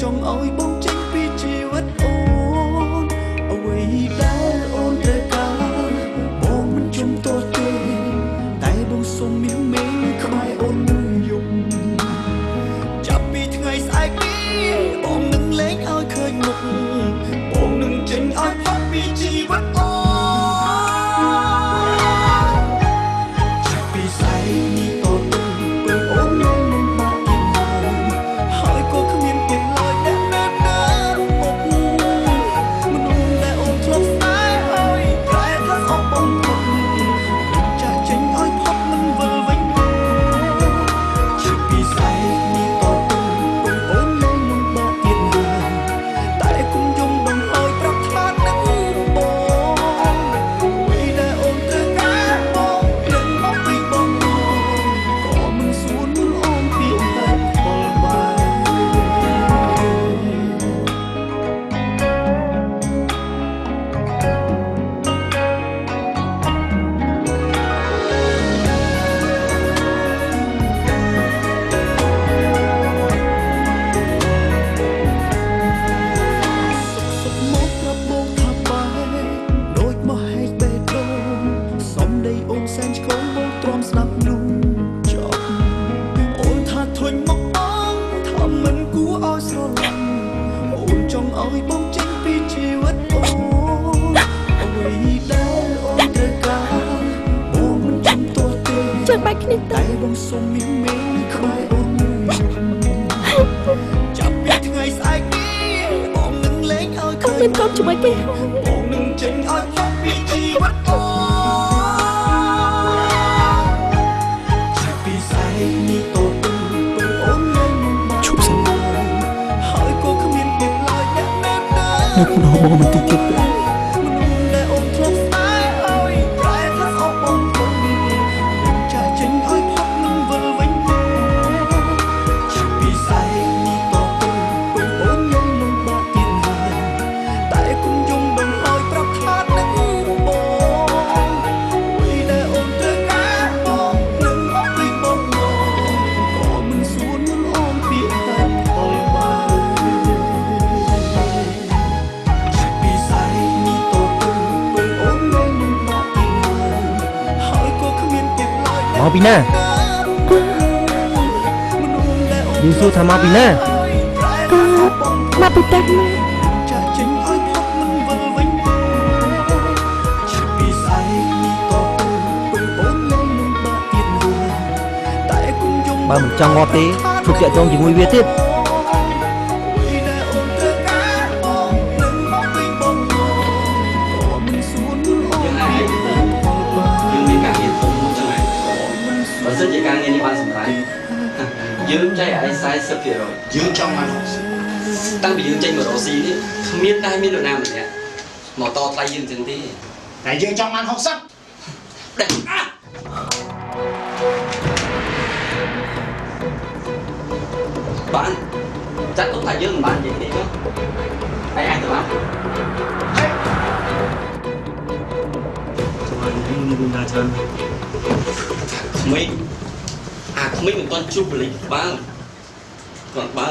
ចង់ឲ្យបងចេញពីជីវិតអូនអ្វីដែលអូនត្រូវការបងមិនជំទាស់ទេតែបងសុំមានមេក្បែរអូននឹងយប់ចាប់ពីថ្ងៃស្អែកនេះបងនឹងលែងឲ្យឃើញមុខបងនឹងចេញឲ្យផុតពីជីវិតអូនចាប់ពីស្អែកនេះតទៅពេលអូនលែងមិនបានទៀតហើយក៏គ្មានទៀតឡើយអ្នកណាមុខមនុស្សដែលអូនធ្លាប់ស្នេហ៍ឲ្យប្រែថាអស់បងពុតចាស់ចេញឲ្យផុតមិនវិលវិញចាប់ពីស្អែកនេះតទៅពេលអូនលែងមិនបានទៀតតែគុំយំដងឲ្យប្រាប់ថានឹងបងវីដែលអូនត្រូវការបងនឹងមកពីបងក៏មិនសួរនឹងអូនពីតែផលបាយ សុខមកប្រាប់បងថាបែដូចមកហែកបេះដូងសំដីអូនសែនឆ្កងបងទ្រាំស្ដាប់នោះចប់អូនថាធុញមកបងថាមិនគួរឲ្យស្រឡាញ់អូនចង់ឲ្យបងចេញពីជីវិតអូនអ្វីដែលអូនត្រូវការបងមិនជំទាស់ទេចង់បាច់គ្នាតែបងសុំមានមេក្បែរអូនចាប់ពីថ្ងៃស្អែកនេះបងនឹងលែងឲ្យឃើញមិនកុំជាមួយគេបងនឹងចេញឲ្យផុតពីជីវិតអូចាប់ពីស្អែកនេះតទៅពេលអូនលែងមិនបានឈប់សិនហើយក៏គ្មានទៀតឡើយអ្នកណានឹកនោះបងមិនតិចទៀតមនុស្សដែលអូនធ្លាប់ស្នេហ៍ឲ្យប្រែថាអស់បងពុតចាស់ចេញឲ្យផុតមិនវិលវិញចាប់ពីស្អែកនេះតទៅពេលអូនលែងមិនបានទៀតតែគុំយំដងឲ្យប្រាប់ថានឹងបងវីដែលអូនត្រូវការបងនឹងមកពីបងក៏មិនសួរនឹងអូនពីតែផលបាយចាប់ពីស្អែកនេះតទៅពេលអូនលែងមិនបានទៀតហើយក៏គ្មានទៀតឡើយមកពីណាយូស៊ូថាមកពីណាមកពីតាចាចេញឲ្យផុតមិនវិលវិញចាប់ពីស្អែកនេះតទៅពេលអូនលែងមិនបានទៀតតែគុំយំបើមិនចង់ងាប់ទេឈប់តាក់ទងជាមួយវាទៀតវីដែលអូនត្រូវការបងនឹងមកពីបងក៏មិនសួរនឹងអូនពីផលបាយយើងមានការងារធំមួយចឹងហើយបើសិនជាការងារនេះបានសម្រេចយើងចែកឲ្យ 40% យើងចង់បានតាំងពីយើងចេញមករកស៊ីនេះគ្មានតែមាននរណាម្នាក់មកតថ្លៃយើងចឹងទេតែយើងចង់បាន60ដែលបានចាត់ទុកថាយើងមិនបាននិយាយនេះចុះហើយអាចទៅបានជួយនឹងដល់ច្រើនក្មេងអាក្មេងមិនទាន់ជួបបលិកបានគាត់បើ